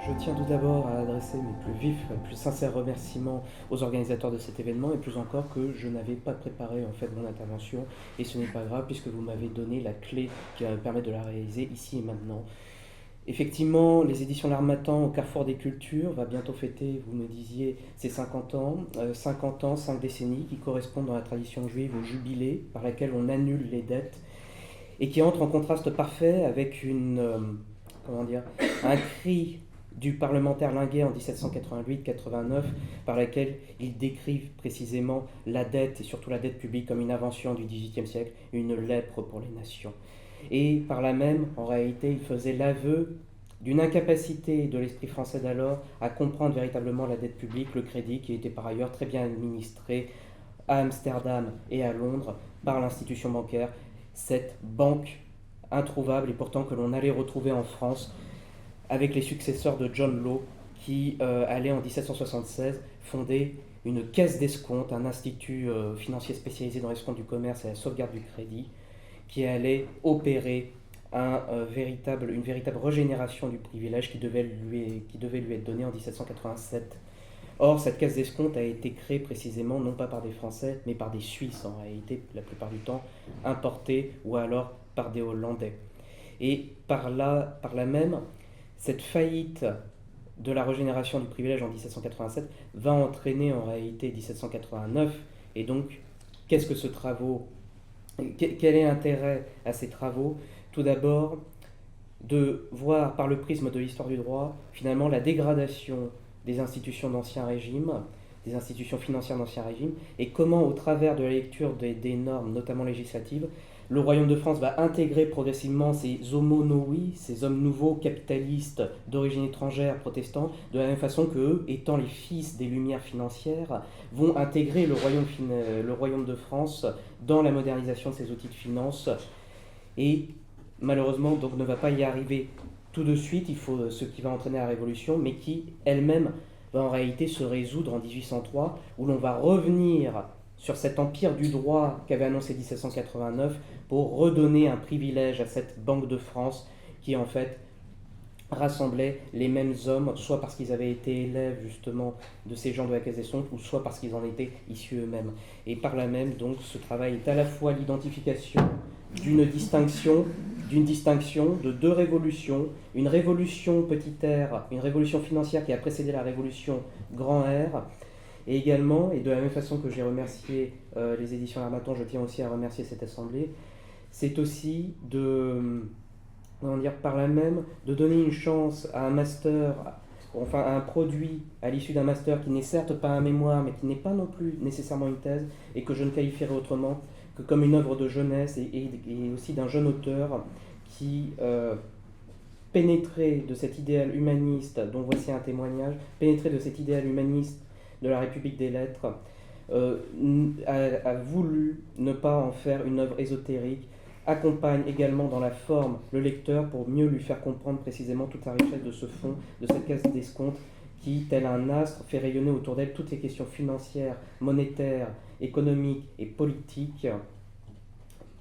Je tiens tout d'abord à adresser mes plus vifs, mes plus sincères remerciements aux organisateurs de cet événement, et plus encore que je n'avais pas préparé en fait mon intervention, et ce n'est pas grave puisque vous m'avez donné la clé qui va me permettre de la réaliser ici et maintenant. Effectivement, les éditions L'Harmattan au carrefour des cultures va bientôt fêter, vous me disiez, ses 50 ans. 50 ans, 5 décennies qui correspondent dans la tradition juive au jubilé par laquelle on annule les dettes et qui entre en contraste parfait avec un cri du parlementaire Linguet en 1788-89, par laquelle il décrivent précisément la dette, et surtout la dette publique, comme une invention du XVIIIe siècle, une lèpre pour les nations. Et par là même, en réalité, il faisait l'aveu d'une incapacité de l'esprit français d'alors à comprendre véritablement la dette publique, le crédit, qui était par ailleurs très bien administré à Amsterdam et à Londres par l'institution bancaire, cette banque introuvable et pourtant que l'on allait retrouver en France avec les successeurs de John Law qui allait en 1776 fonder une caisse d'escompte, un institut financier spécialisé dans l'escompte du commerce et la sauvegarde du crédit, qui allait opérer une véritable régénération du privilège qui devait lui être donné en 1787. Or, cette caisse d'escompte a été créée précisément non pas par des Français, mais par des Suisses en réalité, la plupart du temps importés, ou alors par des Hollandais. Et par là même, cette faillite de la régénération du privilège en 1787 va entraîner en réalité 1789. Et donc, qu'est-ce que ce travaux quel est l'intérêt à ces travaux? Tout d'abord, de voir par le prisme de l'histoire du droit, finalement, la dégradation des institutions d'Ancien Régime, des institutions financières d'Ancien Régime, et comment, au travers de la lecture des normes, notamment législatives, le Royaume de France va intégrer progressivement ces homo novii, ces hommes nouveaux, capitalistes, d'origine étrangère, protestants, de la même façon qu'eux, étant les fils des Lumières financières, vont intégrer le Royaume de France dans la modernisation de ses outils de finance. Et malheureusement, donc, ne va pas y arriver tout de suite, il faut ce qui va entraîner la Révolution, mais qui, elle-même, va en réalité se résoudre en 1803, où l'on va revenir sur cet empire du droit qu'avait annoncé 1789 pour redonner un privilège à cette Banque de France qui en fait rassemblait les mêmes hommes, soit parce qu'ils avaient été élèves justement de ces gens de la Caisse des Escomptes, ou soit parce qu'ils en étaient issus eux-mêmes. Et par là même, donc, ce travail est à la fois l'identification d'une distinction de deux révolutions, une révolution petit r, une révolution financière qui a précédé la révolution grand R, et également, et de la même façon que j'ai remercié les éditions L'Harmattan, je tiens aussi à remercier cette assemblée, c'est aussi par là même, de donner une chance à un master, enfin à un produit à l'issue d'un master qui n'est certes pas un mémoire, mais qui n'est pas non plus nécessairement une thèse, et que je ne qualifierais autrement que comme une œuvre de jeunesse et aussi d'un jeune auteur qui pénétrait de cet idéal humaniste, dont voici un témoignage, pénétrait de cet idéal humaniste de la République des Lettres, a voulu ne pas en faire une œuvre ésotérique, accompagne également dans la forme le lecteur pour mieux lui faire comprendre précisément toute la richesse de ce fond, de cette caisse d'escompte qui, tel un astre, fait rayonner autour d'elle toutes les questions financières, monétaires, économiques et politiques,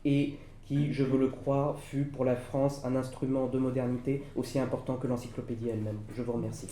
et qui, je veux le croire, fut pour la France un instrument de modernité aussi important que l'encyclopédie elle-même. Je vous remercie.